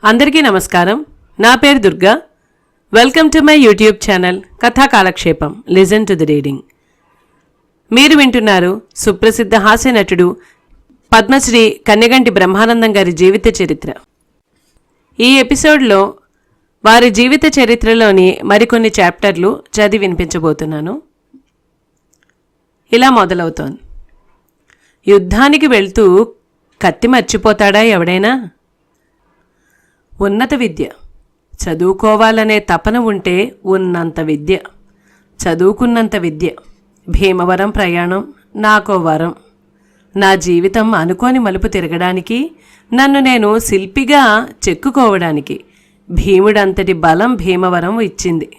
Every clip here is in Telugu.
అందరికీ నమస్కారం. నా పేరు Durga. Welcome to my YouTube channel కథా కాలక్షేపం. Listen to the reading. మీరు వింటున్నారు సుప్రసిద్ధ హాస్య నటుడు పద్మశ్రీ కన్నెగంటి బ్రహ్మానందం గారి జీవిత చరిత్ర. ఈ ఎపిసోడ్లో వారి జీవిత చరిత్రలోని మరికొన్ని చాప్టర్లు చదివి వినిపించబోతున్నాను. ఇలా మొదలవుతోంది. యుద్ధానికి వెళ్తూ కత్తి మర్చిపోతాడా ఎవడైనా? ఉన్నత విద్య చదువుకోవాలనే తపన ఉంటే ఉన్నంత విద్య, చదువుకున్నంత విద్య. భీమవరం ప్రయాణం నాకో వరం. నా జీవితం అనుకోని మలుపు తిరగడానికి, నన్ను నేను శిల్పిగా చెక్కుకోవడానికి భీముడంతటి బలం భీమవరం ఇచ్చింది.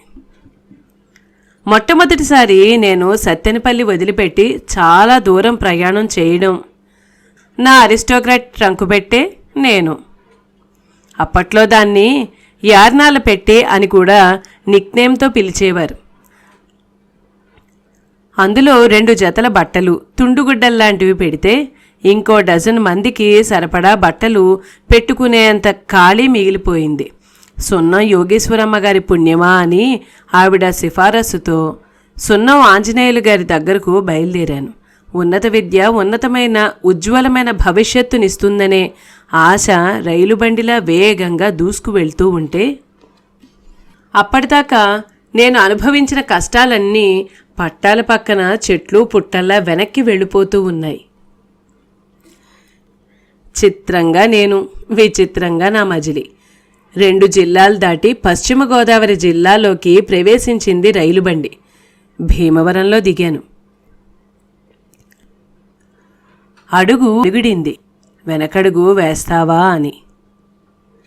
మొట్టమొదటిసారి నేను సత్తెనపల్లి వదిలిపెట్టి చాలా దూరం ప్రయాణం చేయడం నా అరిస్టోక్రాట్ ట్రంకు పెట్టే నేను. అప్పట్లో దాన్ని యార్నాల పెట్టే అని కూడా నిక్నేమ్తో పిలిచేవారు. అందులో 2 జతల బట్టలు, తుండుగుడ్డల్లాంటివి పెడితే ఇంకో డజన్ మందికి సరిపడా బట్టలు పెట్టుకునేంత ఖాళీ మిగిలిపోయింది. సున్నం యోగేశ్వరమ్మ గారి పుణ్యమా అని ఆవిడ సిఫారసుతో సున్నం ఆంజనేయులు గారి దగ్గరకు బయలుదేరాను. ఉన్నత విద్య ఉన్నతమైన ఉజ్వలమైన భవిష్యత్తునిస్తుందనే ఆశ రైలు బండిలా వేగంగా దూసుకు వెళ్తూ ఉంటే, అప్పటిదాకా నేను అనుభవించిన కష్టాలన్నీ పట్టాల పక్కన చెట్లు పుట్టల్లా వెనక్కి వెళ్ళిపోతూ ఉన్నాయి. చిత్రంగా నేను, విచిత్రంగా నా మజిలీ. 2 జిల్లాలు దాటి పశ్చిమ గోదావరి జిల్లాలోకి ప్రవేశించింది రైలు బండి. భీమవరంలో దిగాను. అడుగు అడుగుడింది. వెనకడుగు వేస్తావా అని.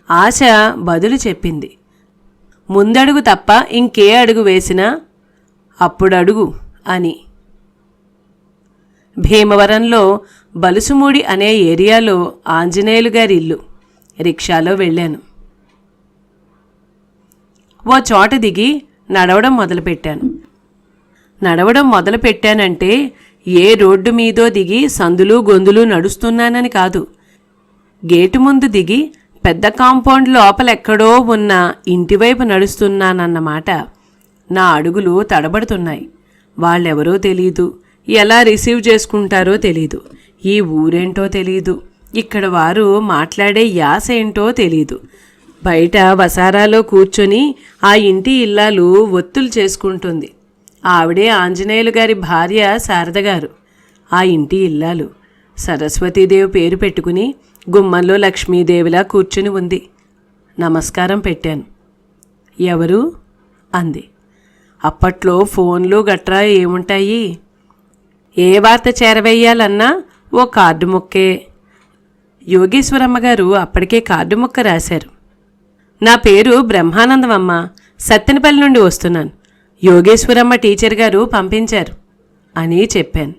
ఆశ బదులు చెప్పింది. ముందడుగు తప్ప ఇంకే అడుగు వేసినా అప్పుడడుగు అని. భీమవరంలో బలుసుమూడి అనే ఏరియాలో ఆంజనేయులు గారి ఇల్లు. రిక్షాలో వెళ్ళాను. ఓ చోట దిగి నడవడం మొదలుపెట్టానంటే ఏ రోడ్డు మీదో దిగి సందులు గొంతులు నడుస్తున్నానని కాదు. గేటు ముందు దిగి పెద్ద కాంపౌండ్ లోపలెక్కడో ఉన్న ఇంటివైపు నడుస్తున్నానన్నమాట. నా అడుగులు తడబడుతున్నాయి. వాళ్ళెవరో తెలీదు, ఎలా రిసీవ్ చేసుకుంటారో తెలీదు, ఈ ఊరేంటో తెలీదు, ఇక్కడ వారు మాట్లాడే యాస ఏంటో తెలీదు. బయట వసారాలో కూర్చొని ఆ ఇంటి ఇల్లాలు ఒత్తులు చేసుకుంటుంది. ఆవిడే ఆంజనేయులు గారి భార్య శారదగారు. ఆ ఇంటి ఇల్లాలు సరస్వతీదేవి పేరు పెట్టుకుని గుమ్మంలో లక్ష్మీదేవిలా కూర్చుని ఉంది. నమస్కారం పెట్టాను. ఎవరు అంది. అప్పట్లో ఫోన్లు గట్రా ఏముంటాయి? ఏ వార్త చేరవేయాలన్నా ఓ కార్డు ముక్కే. యోగేశ్వరమ్మ గారు అప్పటికే కార్డు ముక్క రాశారు. నా పేరు బ్రహ్మానందమమ్మ, సత్తెనపల్లి నుండి వస్తున్నాను. యోగేశ్వరమ్మ టీచర్ గారు పంపించారు అని చెప్పాను.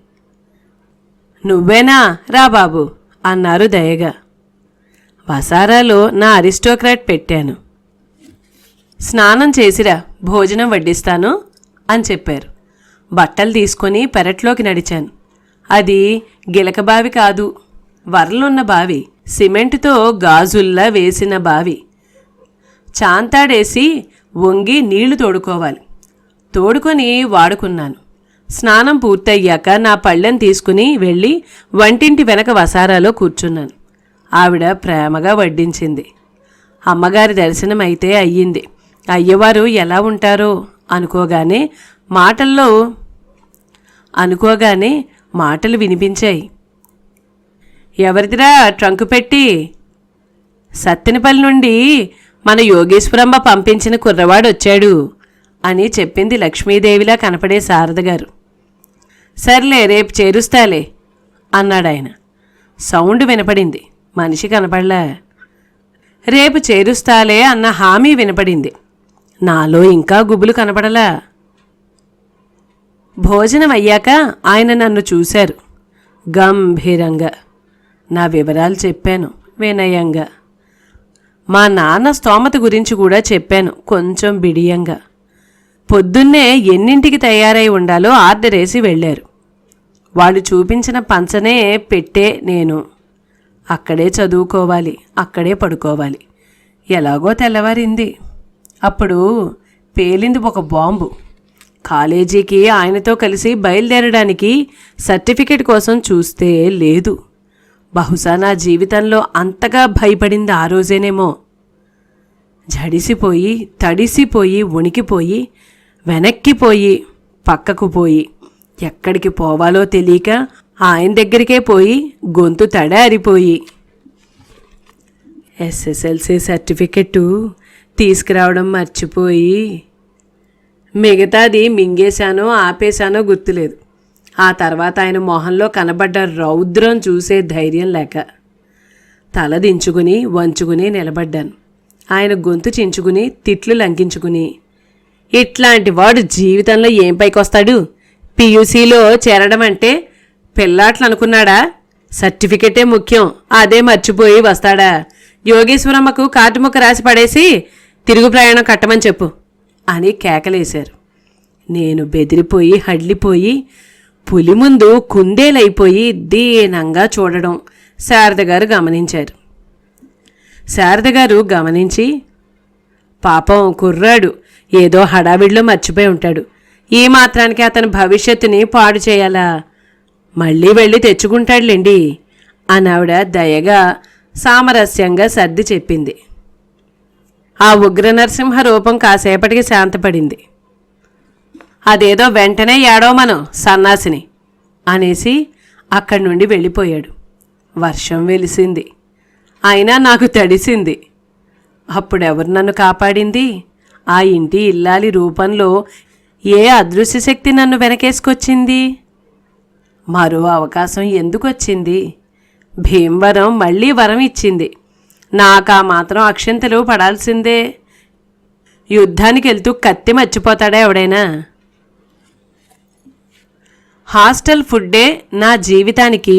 నువ్వేనా, రా బాబు అన్నారు దయగా. వసారాలో నా అరిస్టోక్రాట్ పెట్టాను. స్నానం చేసిరా, భోజనం వడ్డిస్తాను అని చెప్పారు. బట్టలు తీసుకొని పెరట్లోకి నడిచాను. అది గిలక బావి కాదు, వరలున్న బావి, సిమెంటుతో గాజుల్లా వేసిన బావి. చాంతాడేసి వంగి నీళ్లు తోడుకొని వాడుకున్నాను. స్నానం పూర్తయ్యాక నా పళ్ళెం తీసుకుని వెళ్ళి వంటింటి వెనక వసారాలో కూర్చున్నాను. ఆవిడ ప్రేమగా వడ్డించింది. అమ్మగారి దర్శనం అయితే అయ్యింది. అయ్యవారు ఎలా ఉంటారో అనుకోగానే మాటలు వినిపించాయి. ఎవరిదిరా ట్రంకు పెట్టి? సత్తెనపల్లి నుండి మన యోగేశ్వరమ్మ పంపించిన కుర్రవాడొచ్చాడు అని చెప్పింది లక్ష్మీదేవిలా కనపడే శారదగారు. సర్లే, రేపు చేరుస్తాలే అన్నాడాయన. సౌండ్ వినపడింది, మనిషి కనపడలా. రేపు చేరుస్తాలే అన్న హామీ వినపడింది. నాలో ఇంకా గుబులు కనపడలా. భోజనం అయ్యాక ఆయన నన్ను చూశారు గంభీరంగా. నా వివరాలు చెప్పాను వినయంగా. మా నాన్న స్తోమత గురించి కూడా చెప్పాను కొంచెం బిడియంగా. పొద్దున్నే ఎన్నింటికి తయారై ఉండాలో ఆర్డర్ వేసి వెళ్ళారు. వాళ్ళు చూపించిన పంచనే పెట్టే నేను. అక్కడే చదువుకోవాలి, అక్కడే పడుకోవాలి. ఎలాగో తెల్లవారింది. అప్పుడు పేలింది ఒక బాంబు. కాలేజీకి ఆయనతో కలిసి బయలుదేరడానికి సర్టిఫికెట్ కోసం చూస్తే లేదు. బహుశా నా జీవితంలో అంతగా భయపడింది ఆ రోజేనేమో. జడిసిపోయి, తడిసిపోయి, వణికిపోయి, వెనక్కిపోయి, పక్కకు పోయి, ఎక్కడికి పోవాలో తెలియక ఆయన దగ్గరికే పోయి గొంతు తడారిపోయి ఎస్ఎస్ఎల్సి సర్టిఫికెట్టు తీసుకురావడం మర్చిపోయి, మిగతాది మింగేశానో ఆపేశానో గుర్తులేదు. ఆ తర్వాత ఆయన మొహంలో కనబడ్డ రౌద్రం చూసే ధైర్యం లేక తల దించుకుని వంచుకుని నిలబడ్డాను. ఆయన గొంతు చించుకుని తిట్లు లంకించుకుని, ఇట్లాంటి వాడు జీవితంలో ఏం పైకొస్తాడు? పియూసీలో చేరడం అంటే పిల్లాట్లు అనుకున్నాడా? సర్టిఫికెటే ముఖ్యం, అదే మర్చిపోయి వస్తాడా? యోగేశ్వరమ్మకు కార్డు ముక్క రాసి పడేసి తిరుగు ప్రయాణం కట్టమని చెప్పు అని కేకలేశారు. నేను బెదిరిపోయి హడ్లిపోయి పులి ముందు కుందేలైపోయి దీనంగా చూడడం శారద గారు గమనించారు. శారద గారు గమనించి, పాపం కుర్రాడు ఏదో హడావిడిలో మర్చిపోయి ఉంటాడు, ఈ మాత్రానికి అతని భవిష్యత్తుని పాడు చేయాలా? మళ్ళీ వెళ్ళి తెచ్చుకుంటాడులేండి అని ఆవిడ దయగా సామరస్యంగా సర్ది చెప్పింది. ఆ ఉగ్ర నరసింహ రూపం కాసేపటికి శాంతపడింది. అదేదో వెంటనే ఏడవమను సన్నాసిని అనేసి అక్కడి నుండి వెళ్ళిపోయాడు. వర్షం వెలిసింది, అయినా నాకు తడిసింది. అప్పుడెవరు నన్ను కాపాడింది? ఆ ఇంటి ఇల్లాలి రూపంలో ఏ అదృశ్య శక్తి నన్ను వెనకేసుకొచ్చింది? మరో అవకాశం ఎందుకొచ్చింది? భీమవరం మళ్ళీ వరం ఇచ్చింది. నాకా మాత్రం అక్షంతలు పడాల్సిందే. యుద్ధానికి వెళ్తూ కత్తి మర్చిపోతాడా ఎవడైనా? హాస్టల్ ఫుడ్డే నా జీవితానికి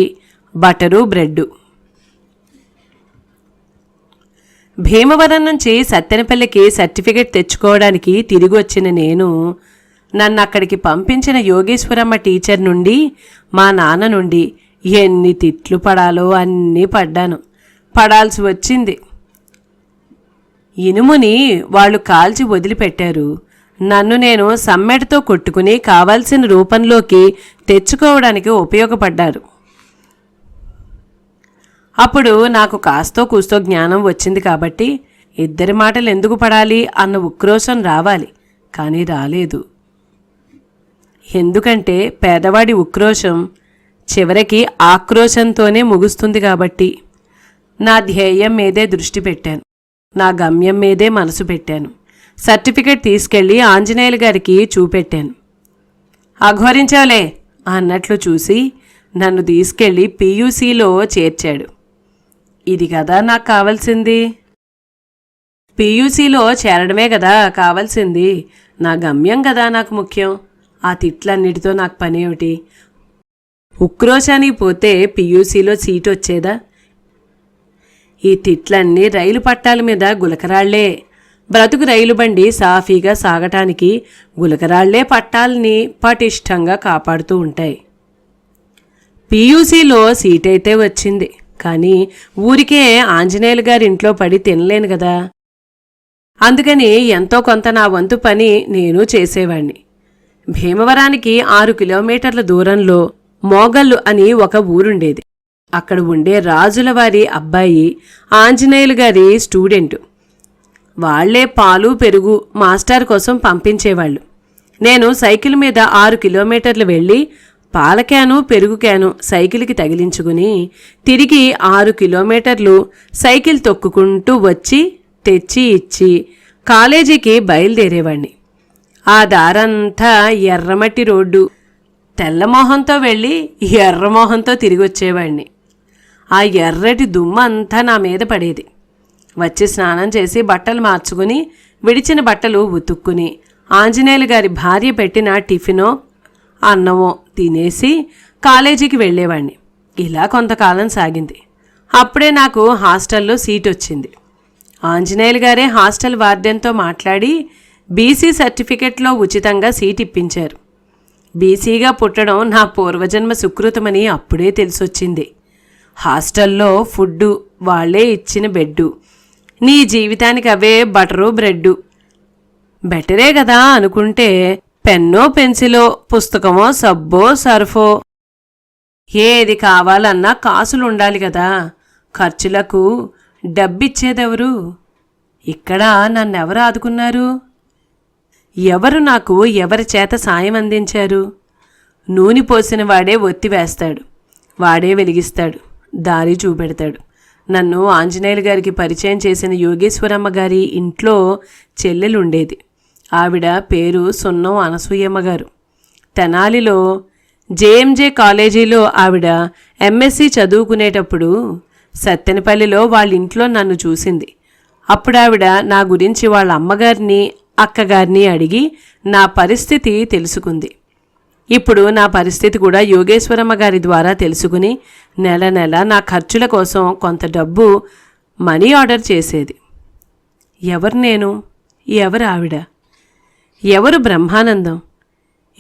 బటరు బ్రెడ్డు. భీమవరం నుంచి సత్తెనపల్లికి సర్టిఫికెట్ తెచ్చుకోవడానికి తిరిగి వచ్చిన నేను నన్ను అక్కడికి పంపించిన యోగేశ్వరమ్మ టీచర్ నుండి, మా నాన్న నుండి ఎన్ని తిట్లు పడాలో అన్నీ పడ్డాను, పడాల్సి వచ్చింది. ఇనుముని వాళ్ళు కాల్చి వదిలిపెట్టారు. నన్ను నేను సమ్మెటతో కొట్టుకుని కావాల్సిన రూపంలోకి తెచ్చుకోవడానికి ఉపయోగపడ్డారు. అప్పుడు నాకు కాస్తో కూస్తో జ్ఞానం వచ్చింది కాబట్టి ఇద్దరి మాటలు ఎందుకు పడాలి అన్న ఉక్రోషం రావాలి, కానీ రాలేదు. ఎందుకంటే పేదవాడి ఉక్రోషం చివరికి ఆక్రోశంతోనే ముగుస్తుంది కాబట్టి నా ధ్యేయం మీదే దృష్టి పెట్టాను, నా గమ్యం మీదే మనసు పెట్టాను. సర్టిఫికెట్ తీసుకెళ్లి ఆంజనేయులు గారికి చూపెట్టాను. అఘోరించావులే అన్నట్లు చూసి నన్ను తీసుకెళ్లి పియూసీలో చేర్చాడు. ఇది కదా నాకు కావాల్సింది. పియూసీలో చేరడమే కదా కావాల్సింది. నా గమ్యం కదా నాకు ముఖ్యం. ఆ తిట్లన్నిటితో నాకు పనేమిటి? ఉక్రోషానికి పోతే పియూసీలో సీటు వచ్చేదా? ఈ తిట్లన్నీ రైలు పట్టాల మీద గులకరాళ్లే. బ్రతుకు రైలు బండి సాఫీగా సాగటానికి గులకరాళ్లే పట్టాలని పటిష్టంగా కాపాడుతూ ఉంటాయి. పియూసీలో సీటైతే వచ్చింది, కానీ ఊరికే ఆంజనేయులు గారి ఇంట్లో పడి తినలేను కదా. అందుకని ఎంతో కొంత నా వంతు పని నేను చేసేవాణ్ణి. భీమవరానికి 6 కిలోమీటర్ల దూరంలో మోగల్లు అని ఒక ఊరుండేది. అక్కడ ఉండే రాజులవారి అబ్బాయి ఆంజనేయులు గారి స్టూడెంటు. వాళ్లే పాలు పెరుగు మాస్టర్ కోసం పంపించేవాళ్లు. నేను సైకిల్ మీద 6 కిలోమీటర్లు వెళ్ళి పాల క్యాను పెరుగు క్యాను సైకిల్కి తగిలించుకుని తిరిగి 6 కిలోమీటర్లు సైకిల్ తొక్కుకుంటూ వచ్చి తెచ్చి ఇచ్చి కాలేజీకి బయలుదేరేవాణ్ణి. ఆ దారంతా ఎర్రమట్టి రోడ్డు. తెల్లమోహంతో వెళ్ళి ఎర్రమోహంతో తిరిగి వచ్చేవాణ్ణి. ఆ ఎర్రటి దుమ్మంతా నా మీద పడేది. వచ్చి స్నానం చేసి బట్టలు మార్చుకుని విడిచిన బట్టలు ఉతుక్కుని ఆంజనేయులు గారి భార్య పెట్టిన టిఫినో అన్నమో తినేసి కాలేజీకి వెళ్ళేవాణ్ణి. ఇలా కొంతకాలం సాగింది. అప్పుడే నాకు హాస్టల్లో సీట్ వచ్చింది. ఆంజనేయులు గారే హాస్టల్ వార్డెన్తో మాట్లాడి బీసీ సర్టిఫికెట్లో ఉచితంగా సీట్ ఇప్పించారు. బీసీగా పుట్టడం నా పూర్వజన్మ సుకృతమని అప్పుడే తెలిసొచ్చింది. హాస్టల్లో ఫుడ్డు, వాళ్లే ఇచ్చిన బెడ్డు, నీ జీవితానికి అవే బటరు బ్రెడ్డు. బెటరే కదా అనుకుంటే పెన్నో పెన్సిలో, పుస్తకమో, సబ్బో, సర్ఫో, ఏది కావాలన్నా కాసులుండాలి కదా. ఖర్చులకు డబ్బిచ్చేదెవరు? ఇక్కడ నన్నెవరు ఆదుకున్నారు? ఎవరు నాకు ఎవరి చేత సాయం అందించారు? నూనె పోసిన వాడే ఒత్తి వేస్తాడు, వాడే వెలిగిస్తాడు, దారి చూపెడతాడు. నన్ను ఆంజనేయులు గారికి పరిచయం చేసిన యోగేశ్వరమ్మ గారి ఇంట్లో చెల్లెలుండేది. ఆవిడ పేరు సున్నం అనసూయమ్మ గారు. తెనాలిలో జేఎంజే కాలేజీలో ఆవిడ ఎంఎస్సి చదువుకునేటప్పుడు సత్తెనపల్లిలో వాళ్ళ ఇంట్లో నన్ను చూసింది. అప్పుడు ఆవిడ నా గురించి వాళ్ళ అమ్మగారిని, అక్కగారిని అడిగి నా పరిస్థితి తెలుసుకుంది. ఇప్పుడు నా పరిస్థితి కూడా యోగేశ్వరమ్మ గారి ద్వారా తెలుసుకుని నెల నెల నా ఖర్చుల కోసం కొంత డబ్బు మనీ ఆర్డర్ చేసేది. ఎవరు నేను? ఎవరు ఆవిడ? ఎవరు బ్రహ్మానందం?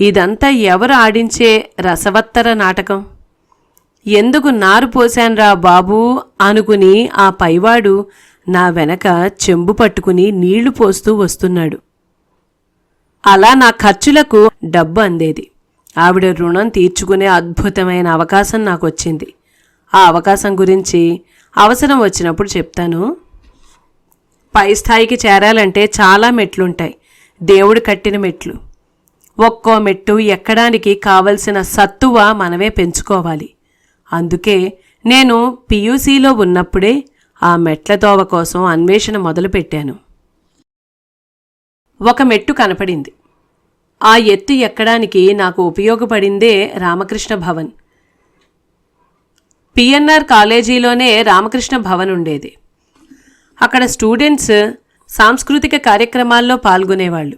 ఇదంతా ఎవరు ఆడించే రసవత్తర నాటకం? ఎందుకు నారు పోశాన్రా బాబూ అనుకుని ఆ పైవాడు నా వెనక చెంబు పట్టుకుని నీళ్లు పోస్తూ వస్తున్నాడు. అలా నా ఖర్చులకు డబ్బు అందేది. ఆవిడ రుణం తీర్చుకునే అద్భుతమైన అవకాశం నాకొచ్చింది. ఆ అవకాశం గురించి అవసరం వచ్చినప్పుడు చెప్తాను. పై స్థాయికి చేరాలంటే చాలా మెట్లుంటాయి. దేవుడు కట్టిన మెట్లు. ఒక్కో మెట్టు ఎక్కడానికి కావలసిన సత్తువ మనమే పెంచుకోవాలి. అందుకే నేను పియూసీలో ఉన్నప్పుడే ఆ మెట్ల తోవ కోసం అన్వేషణ మొదలుపెట్టాను. ఒక మెట్టు కనపడింది. ఆ ఎత్తు ఎక్కడానికి నాకు ఉపయోగపడిందే రామకృష్ణ భవన్. పిఎన్ఆర్ కాలేజీలోనే రామకృష్ణ భవన్ ఉండేది. అక్కడ స్టూడెంట్స్ సాంస్కృతిక కార్యక్రమాల్లో పాల్గొనేవాళ్ళు.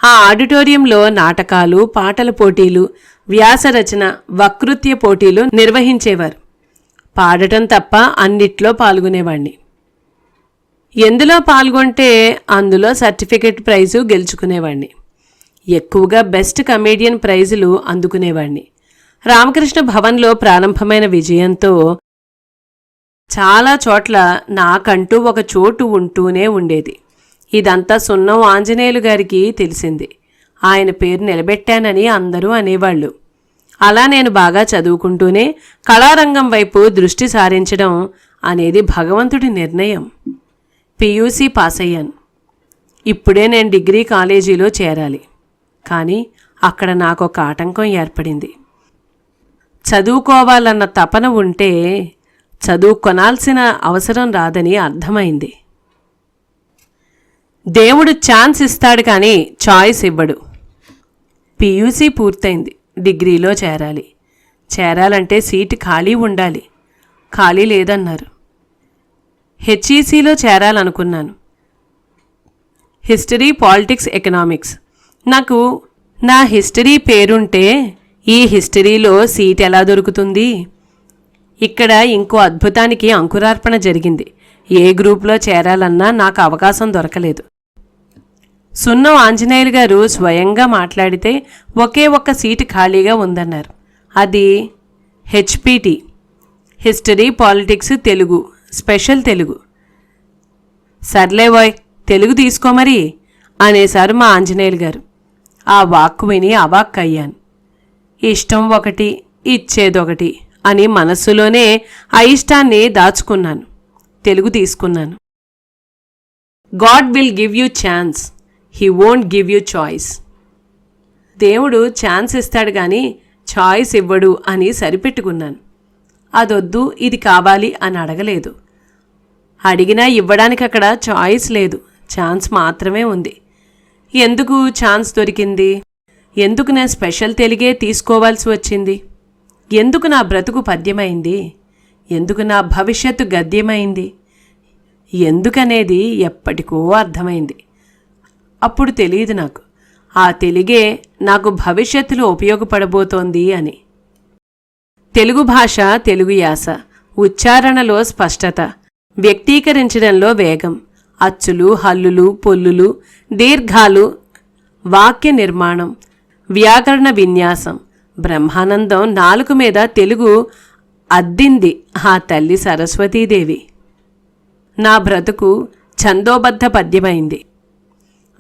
ఆ ఆడిటోరియంలో నాటకాలు, పాటల పోటీలు, వ్యాసరచన, వక్తృత్వ పోటీలు నిర్వహించేవారు. పాడటం తప్ప అన్నిట్లో పాల్గొనేవాణ్ణి. ఎందులో పాల్గొంటే అందులో సర్టిఫికెట్ ప్రైజు గెలుచుకునేవాణ్ణి. ఎక్కువగా బెస్ట్ కమేడియన్ ప్రైజులు అందుకునేవాణ్ణి. రామకృష్ణ భవన్లో ప్రారంభమైన విజయంతో చాలా చోట్ల నాకంటూ ఒక చోటు ఉంటూనే ఉండేది. ఇదంతా సున్నం ఆంజనేయులు గారికి తెలిసింది. ఆయన పేరు నిలబెట్టానని అందరూ అనేవాళ్ళు. అలా నేను బాగా చదువుకుంటూనే కళారంగం వైపు దృష్టి సారించడం అనేది భగవంతుడి నిర్ణయం. పియూసీ పాస్ అయ్యాను. ఇప్పుడే నేను డిగ్రీ కాలేజీలో చేరాలి. కానీ అక్కడ నాకొక ఆటంకం ఏర్పడింది. చదువుకోవాలన్న తపన ఉంటే చదువుకొనాల్సిన అవసరం రాదని అర్థమైంది. దేవుడు ఛాన్స్ ఇస్తాడు కానీ చాయిస్ ఇవ్వడు. పియూసీ పూర్తయింది. డిగ్రీలో చేరాలి. చేరాలంటే సీటు ఖాళీ ఉండాలి. ఖాళీ లేదన్నారు. హెచ్ఈసీలో చేరాలనుకున్నాను. History, politics, economics. నాకు నా హిస్టరీ పేరుంటే ఈ హిస్టరీలో సీట్ ఎలా దొరుకుతుంది? ఇక్కడ ఇంకో అద్భుతానికి అంకురార్పణ జరిగింది. ఏ గ్రూప్లో చేరాలన్నా నాకు అవకాశం దొరకలేదు. సున్నం ఆంజనేయులు గారు స్వయంగా మాట్లాడితే ఒకే ఒక్క సీటు ఖాళీగా ఉందన్నారు. అది HPT, history, politics, Telugu, special Telugu. సర్లేవోయ్, తెలుగు తీసుకోమరి అనేశారు మా ఆంజనేయులు గారు. ఆ వాక్కు విని అవాక్కయ్యాను. ఇష్టం ఒకటి, ఇచ్చేదొకటి అని మనస్సులోనే అయిష్టాన్ని దాచుకున్నాను. తెలుగు తీసుకున్నాను. God will give you chance, he won't give you choice. దేవుడు ఛాన్స్ ఇస్తాడు కానీ చాయిస్ ఇవ్వడు అని సరిపెట్టుకున్నాను. అదొద్దు, ఇది కావాలి అని అడగలేదు. అడిగినా ఇవ్వడానికి అక్కడ చాయిస్ లేదు, ఛాన్స్ మాత్రమే ఉంది. ఎందుకు ఛాన్స్ దొరికింది? ఎందుకు నేను స్పెషల్ తెలుగే తీసుకోవాల్సి వచ్చింది? ఎందుకు నా బ్రతుకు పద్యమైంది? ఎందుకు నా భవిష్యత్తు గద్యమైంది? ఎందుకనేది ఎప్పటికో అర్థమైంది. అప్పుడు తెలియదు నాకు ఆ తెలుగే నాకు భవిష్యత్తులో ఉపయోగపడబోతోంది అని. తెలుగు భాష, తెలుగు యాస, ఉచ్చారణలో స్పష్టత, వ్యక్తీకరించడంలో వేగం, అచ్చులు, హల్లులు, పొల్లులు, దీర్ఘాలు, వాక్య నిర్మాణం, వ్యాకరణ విన్యాసం. బ్రహ్మానందం నాలుక మీద తెలుగు అద్దింది ఆ తల్లి సరస్వతీదేవి. నా బ్రతుకు ఛందోబద్ధ పద్యమైంది.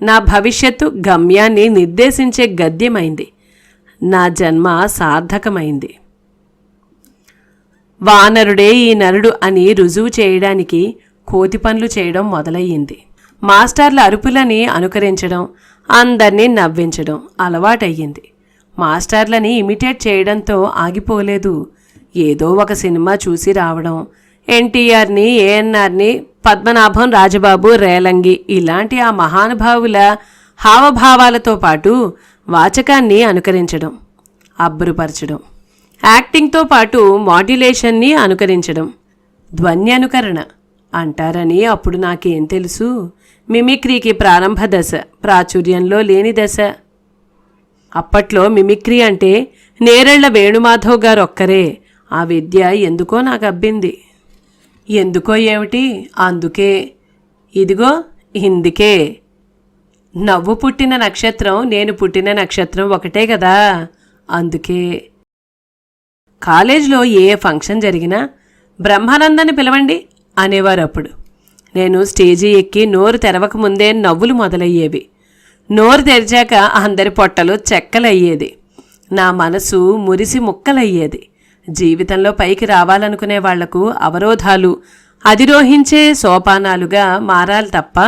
నా భవిష్యత్తు గమ్యాన్ని నిర్దేశించే గద్యమైంది. నా జన్మ సార్థకమైంది. వానరుడే ఈ నరుడు అని రుజువు చేయడానికి కోతి పనులు చేయడం మొదలయ్యింది. మాస్టర్ల అరుపులని అనుకరించడం, అందర్నీ నవ్వించడం అలవాటయ్యింది. మాస్టర్లని ఇమిటేట్ చేయడంతో ఆగిపోలేదు. ఏదో ఒక సినిమా చూసి రావడం, ఎన్టీఆర్ని, ఏఎన్ఆర్ని, పద్మనాభం, రాజబాబు, రేలంగి ఇలాంటి ఆ మహానుభావుల హావభావాలతో పాటు వాచకాన్ని అనుకరించడం, అబ్బురుపరచడం, యాక్టింగ్తో పాటు మాడ్యులేషన్ని అనుకరించడం, ధ్వని అనుకరణ అంటారని అప్పుడు నాకేం తెలుసు. మిమిక్రీకి ప్రారంభ దశ, ప్రాచుర్యంలో లేని దశ. అప్పట్లో మిమిక్రీ అంటే నేరెళ్ల వేణుమాధవ్ గారు ఒక్కరే. ఆ విద్య ఎందుకో నాకు అబ్బింది. ఎందుకో ఏమిటి, అందుకే. ఇదిగో ఇందుకే. నవ్వు పుట్టిన నక్షత్రం, నేను పుట్టిన నక్షత్రం ఒకటే కదా, అందుకే. కాలేజ్లో ఏ ఫంక్షన్ జరిగినా బ్రహ్మానందాన్ని పిలవండి అనేవారు. అప్పుడు నేను స్టేజీ ఎక్కి నోరు తెరవక ముందే నవ్వులు మొదలయ్యేవి. నోరు తెరిచాక అందరి పొట్టలు చెక్కలయ్యేది. నా మనసు మురిసి ముక్కలయ్యేది. జీవితంలో పైకి రావాలనుకునే వాళ్లకు అవరోధాలు అధిరోహించే సోపానాలుగా మారాలి తప్ప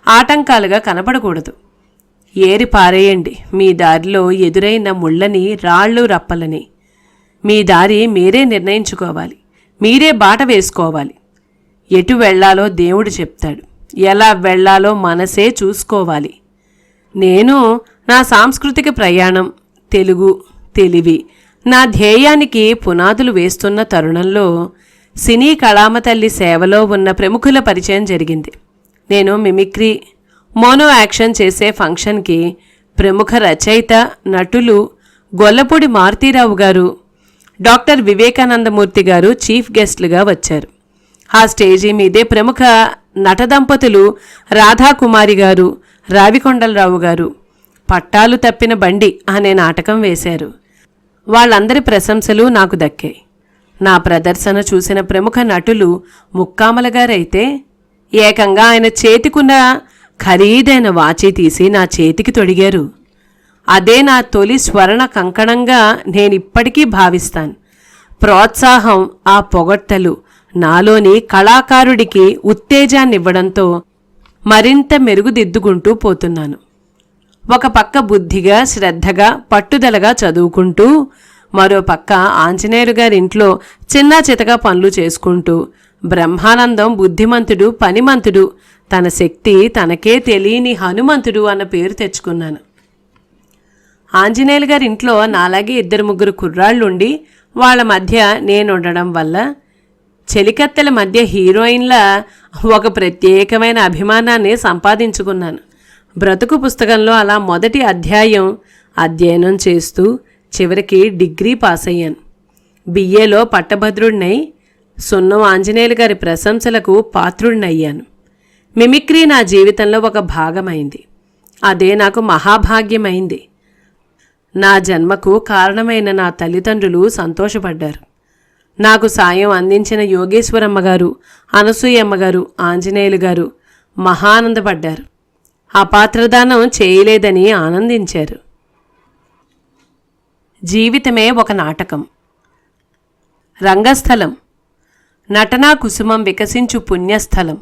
ఆటంకాలుగా కనపడకూడదు. ఏరి పారేయండి మీ దారిలో ఎదురైన ముళ్ళని, రాళ్ళు, రప్పలని. మీ దారి మీరే నిర్ణయించుకోవాలి. మీరే బాట వేసుకోవాలి. ఎటు వెళ్లాలో దేవుడు చెప్తాడు. ఎలా వెళ్లాలో మనసే చూసుకోవాలి. నేను నా సాంస్కృతిక ప్రయాణం, తెలుగు, తెలివి నా ధ్యేయానికి పునాదులు వేస్తున్న తరుణంలో సినీ కళామతల్లి సేవలో ఉన్న ప్రముఖుల పరిచయం జరిగింది. నేను మిమిక్రీ, మోనో యాక్షన్ చేసే ఫంక్షన్కి ప్రముఖ రచయిత, నటులు గొల్లపూడి మారుతీరావు గారు, డాక్టర్ వివేకానందమూర్తి గారు చీఫ్ గెస్ట్లుగా వచ్చారు. ఆ స్టేజీ మీదే ప్రముఖ నటదంపతులు రాధాకుమారి గారు, రావికొండలరావు గారు పట్టాలు తప్పిన బండి అనే నాటకం వేశారు. వాళ్ళందరి ప్రశంసలు నాకు దక్కాయి. నా ప్రదర్శన చూసిన ప్రముఖ నటులు ముక్కామల గారైతే ఏకంగా ఆయన చేతికున్న ఖరీదైన వాచి తీసి నా చేతికి తొడిగారు. అదే నా తొలి స్వర్ణ కంకణంగా నేనిప్పటికీ భావిస్తాను. ప్రోత్సాహం, ఆ పొగడ్తలు నాలోని కళాకారుడికి ఉత్తేజాన్నివ్వడంతో మరింత మెరుగుదిద్దుకుంటూ పోతున్నాను. ఒక పక్క బుద్ధిగా, శ్రద్ధగా, పట్టుదలగా చదువుకుంటూ, మరో పక్క ఆంజనేయులు గారింట్లో చిన్న చితక పనులు చేసుకుంటూ, బ్రహ్మానందం బుద్ధిమంతుడు, పనిమంతుడు, తన శక్తి తనకే తెలియని హనుమంతుడు అన్న పేరు తెచ్చుకున్నాను. ఆంజనేయులు గారింట్లో నాలాగే 2-3 కుర్రాళ్ళుండి వాళ్ల మధ్య నేనుండడం వల్ల చెలికత్తెల మధ్య హీరోయిన్ల ఒక ప్రత్యేకమైన అభిమానాన్ని సంపాదించుకున్నాను. బ్రతుకు పుస్తకంలో అలా మొదటి అధ్యయనం చేస్తూ చివరికి డిగ్రీ పాస్ అయ్యాను. బిఏలో పట్టభద్రుడినై సున్నం ఆంజనేయులు గారి ప్రశంసలకు పాత్రుడినయ్యాను. మిమిక్రీ నా జీవితంలో ఒక భాగమైంది. అదే నాకు మహాభాగ్యమైంది. నా జన్మకు కారణమైన నా తల్లిదండ్రులు సంతోషపడ్డారు. నాకు సాయం అందించిన యోగేశ్వరమ్మ గారు, అనసూయమ్మ గారు, ఆంజనేయులు గారు మహానందపడ్డారు. అపాత్రదానం చేయలేదని ఆనందించారు. జీవితమే ఒక నాటకం. రంగస్థలం నటనా కుసుమం వికసించు పుణ్యస్థలం.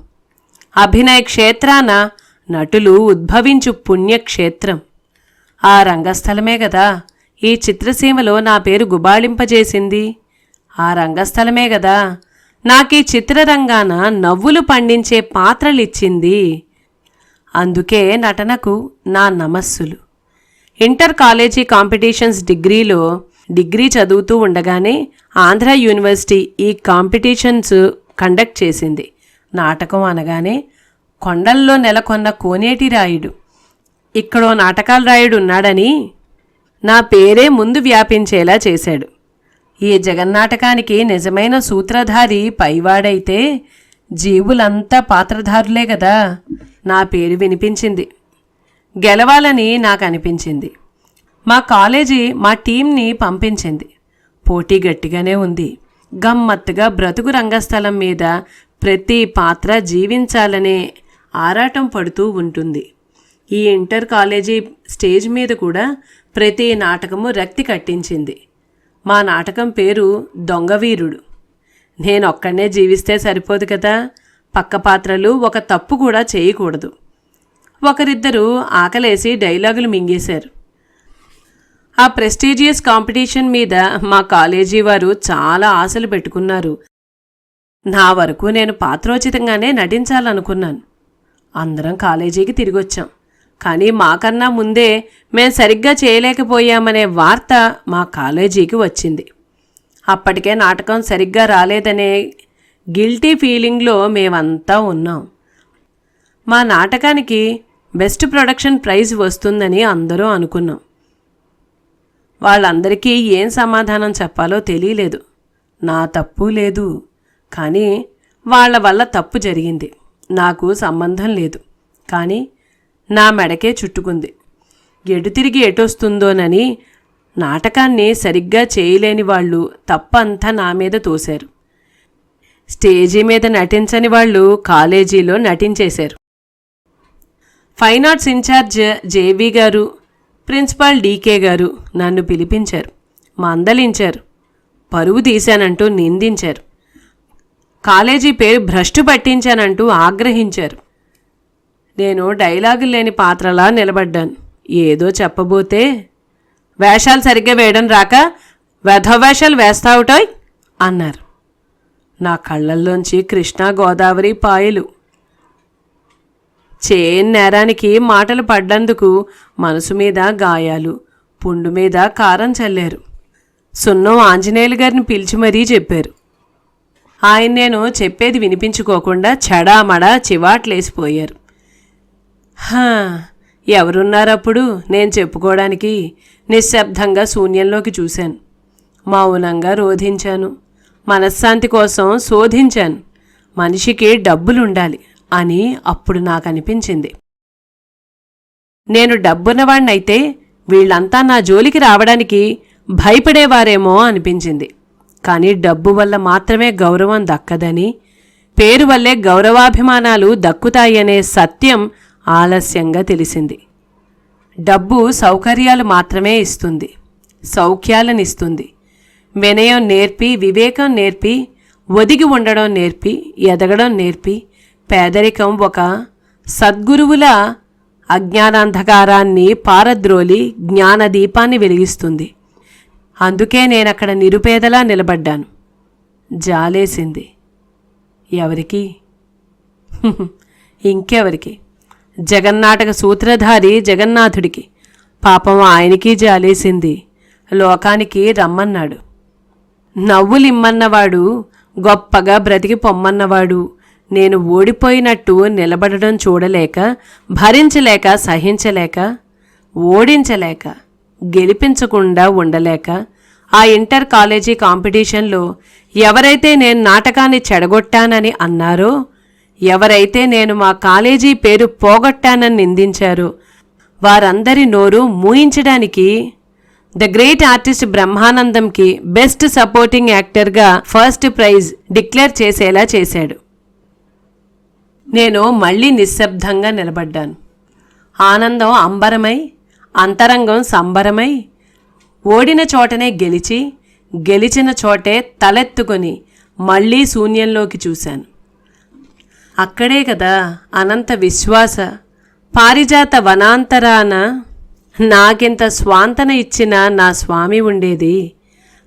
అభినయ క్షేత్రాన నటులు ఉద్భవించు పుణ్యక్షేత్రం. ఆ రంగస్థలమే గదా ఈ చిత్రసీమలో నా పేరు గుబాళింపజేసింది. ఆ రంగస్థలమే గదా నాకీ చిత్రరంగాన నవ్వులు పండించే పాత్రలిచ్చింది. అందుకే నటనకు నా నమస్సులు. ఇంటర్ కాలేజీ కాంపిటీషన్స్ డిగ్రీ చదువుతూ ఉండగానే ఆంధ్ర యూనివర్సిటీ ఈ కాంపిటీషన్స్ కండక్ట్ చేసింది. నాటకం అనగానే కొండల్లో నెలకొన్న కోనేటి రాయుడు, ఇక్కడో నాటకాల రాయుడు ఉన్నాడని నా పేరే ముందు వ్యాపించేలా చేశాడు. ఈ జగన్నాటకానికి నిజమైన సూత్రధారి పైవాడైతే జీవులంతా పాత్రధారులే కదా. నా పేరు వినిపించింది. గెలవాలని నాకు అనిపించింది. మా కాలేజీ మా టీంని పంపించింది. పోటీ గట్టిగానే ఉంది. గమ్మత్తుగా బ్రతుకు రంగస్థలం మీద ప్రతి పాత్ర జీవించాలనే ఆరాటం పడుతూ ఉంటుంది. ఈ ఇంటర్ కాలేజీ స్టేజ్ మీద కూడా ప్రతి నాటకము రక్తి కట్టించింది. మా నాటకం పేరు దొంగవీరుడు. నేనొక్కడనే జీవిస్తే సరిపోదు కదా, పక్క పాత్రలు ఒక తప్పు కూడా చేయకూడదు. ఒకరిద్దరు ఆకలేసి డైలాగులు మింగేశారు. ఆ ప్రెస్టీజియస్ కాంపిటీషన్ మీద మా కాలేజీ వారు చాలా ఆశలు పెట్టుకున్నారు. నా వరకు నేను పాత్రోచితంగానే నటించాలనుకున్నాను. అందరం కాలేజీకి తిరిగొచ్చాం. కానీ మాకన్నా ముందే మేం సరిగ్గా చేయలేకపోయామనే వార్త మా కాలేజీకి వచ్చింది. అప్పటికే నాటకం సరిగ్గా రాలేదనే గిల్టీ ఫీలింగ్లో మేమంతా ఉన్నాం. మా నాటకానికి బెస్ట్ ప్రొడక్షన్ ప్రైజ్ వస్తుందని అందరూ అనుకున్నాం. వాళ్ళందరికీ ఏం సమాధానం చెప్పాలో తెలియలేదు. నా తప్పు లేదు, కానీ వాళ్ళ వల్ల తప్పు జరిగింది. నాకు సంబంధం లేదు, కానీ నా మెడకే చుట్టుకుంది. ఎటు తిరిగి ఎటొస్తుందోనని నాటకాన్ని సరిగ్గా చేయలేని వాళ్ళు తప్పంతా నా మీద తోశారు. స్టేజీ మీద నటించని వాళ్ళు కాలేజీలో నటించేశారు. ఫైన్ ఆర్ట్స్ ఇన్ఛార్జ్ జేవి గారు, ప్రిన్సిపాల్ డీకే గారు నన్ను పిలిపించారు, మందలించారు, పరువు తీశానంటూ నిందించారు, కాలేజీ పేరు భ్రష్టు పట్టించానంటూ ఆగ్రహించారు. నేను డైలాగులు లేని పాత్రలా నిలబడ్డాను. ఏదో చెప్పబోతే, వేషాలు సరిగ్గా వేయడం రాక వేషాలు వేస్తావుటాయ్ అన్నారు. నా కళ్ళల్లోంచి కృష్ణా గోదావరి పాయలు. చేయని నేరానికి మాటలు పడ్డందుకు మనసు మీద గాయాలు, పుండు మీద కారం చల్లారు. సున్నం ఆంజనేయులు గారిని పిలిచి మరీ చెప్పారు. ఆయన నేను చెప్పేది వినిపించుకోకుండా చెడామడా చివాట్లేసిపోయారు. ఎవరున్నారప్పుడు నేను చెప్పుకోవడానికి? నిశ్శబ్దంగా శూన్యంలోకి చూశాను. మౌనంగా రోధించాను. మనశ్శాంతి కోసం శోధించాను. మనిషికి డబ్బులుండాలి అని అప్పుడు నాకు అనిపించింది. నేను డబ్బున్నవాణ్ణైతే వీళ్ళంతా నా జోలికి రావడానికి భయపడేవారేమో అనిపించింది. కానీ డబ్బు వల్ల మాత్రమే గౌరవం దక్కదని, పేరు వల్లే గౌరవాభిమానాలు దక్కుతాయనే సత్యం ఆలస్యంగా తెలిసింది. డబ్బు సౌకర్యాలు మాత్రమే ఇస్తుంది, సౌఖ్యాలనిస్తుంది. వినయం నేర్పి, వివేకం నేర్పి, ఒదిగి ఉండడం నేర్పి, ఎదగడం నేర్పి, పేదరికం ఒక సద్గురువుల అజ్ఞానాంధకారాన్ని పారద్రోలి జ్ఞానదీపాన్ని వెలిగిస్తుంది. అందుకే నేనక్కడ నిరుపేదలా నిలబడ్డాను. జాలేసింది. ఎవరికి? ఇంకెవరికి? జగన్నాటక సూత్రధారి జగన్నాథుడికి. పాపం ఆయనకి జాలేసింది. లోకానికి రమ్మన్నాడు. నవ్వులిమ్మన్నవాడు, గొప్పగా బ్రతికి పొమ్మన్నవాడు నేను ఓడిపోయినట్టు నిలబడడం చూడలేక, భరించలేక, సహించలేక, ఓడించలేక, గెలిపించకుండా ఉండలేక ఆ ఇంటర్ కాలేజీ కాంపిటీషన్లో ఎవరైతే నేను నాటకాన్ని చెడగొట్టానని అన్నారో, ఎవరైతే నేను మా కాలేజీ పేరు పోగొట్టానని నిందించారో వారందరి నోరు మూయించడానికి ద గ్రేట్ ఆర్టిస్ట్ బ్రహ్మానందంకి బెస్ట్ సపోర్టింగ్ యాక్టర్గా ఫస్ట్ ప్రైజ్ డిక్లేర్ చేసేలా చేశాడు. నేను మళ్ళీ నిశ్శబ్దంగా నిలబడ్డాను. ఆనందం అంబరమై, అంతరంగం సంబరమై, ఓడిన చోటనే గెలిచి, గెలిచిన చోటే తలెత్తుకొని మళ్ళీ శూన్యంలోకి చూశాను. అక్కడే కదా అనంత విశ్వాస పారిజాత వనాంతరాన నాకింత స్వాంతన ఇచ్చిన నా స్వామి ఉండేది.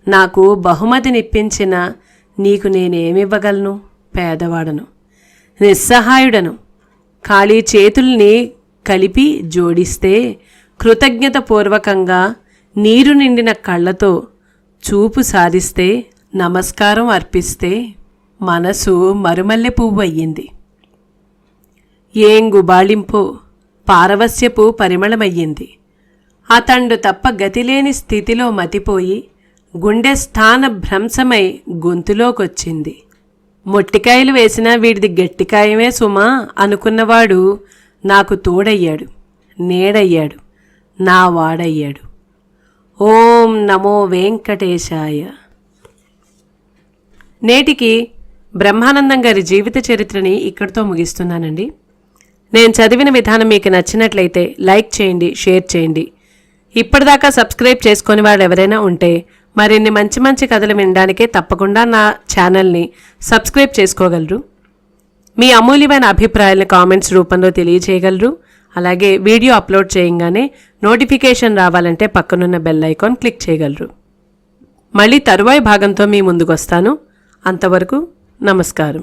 నాకు బహుమతినిప్పించిన నీకు నేనేమివ్వగలను? పేదవాడను, నిస్సహాయుడను. ఖాళీ చేతుల్ని కలిపి జోడిస్తే, కృతజ్ఞతపూర్వకంగా నీరు నిండిన కళ్ళతో చూపు సారిస్తే, నమస్కారం అర్పిస్తే మనసు మరుమల్లె పువ్వు అయ్యింది. ఏం గుబాళింపో, పారవస్యపు పరిమళమయ్యింది. అతండు తప్ప గతిలేని స్థితిలో మతిపోయి గుండె స్థాన భ్రంశమై గొంతులోకొచ్చింది. మొట్టికాయలు వేసినా వీడిది గట్టికాయమే సుమా అనుకున్నవాడు నాకు తోడయ్యాడు, నీడయ్యాడు, నా వాడయ్యాడు. ఓం నమో వెంకటేశాయ. నేటికి బ్రహ్మానందం గారి జీవిత చరిత్రని ఇక్కడితో ముగిస్తున్నానండి. నేను చదివిన విధానం మీకు నచ్చినట్లయితే లైక్ చేయండి, షేర్ చేయండి. ఇప్పటిదాకా సబ్స్క్రైబ్ చేసుకొని వాళ్ళు ఎవరైనా ఉంటే మరిన్ని మంచి మంచి కథలు వినడానికే తప్పకుండా నా ఛానల్ని సబ్స్క్రైబ్ చేసుకోగలరు. మీ అమూల్యమైన అభిప్రాయాలను కామెంట్స్ రూపంలో తెలియజేయగలరు. అలాగే వీడియో అప్లోడ్ చేయగానే నోటిఫికేషన్ రావాలంటే పక్కనున్న బెల్ ఐకాన్ క్లిక్ చేయగలరు. మళ్ళీ తరువాయి భాగంతో మీ ముందుకు వస్తాను. అంతవరకు నమస్కారం.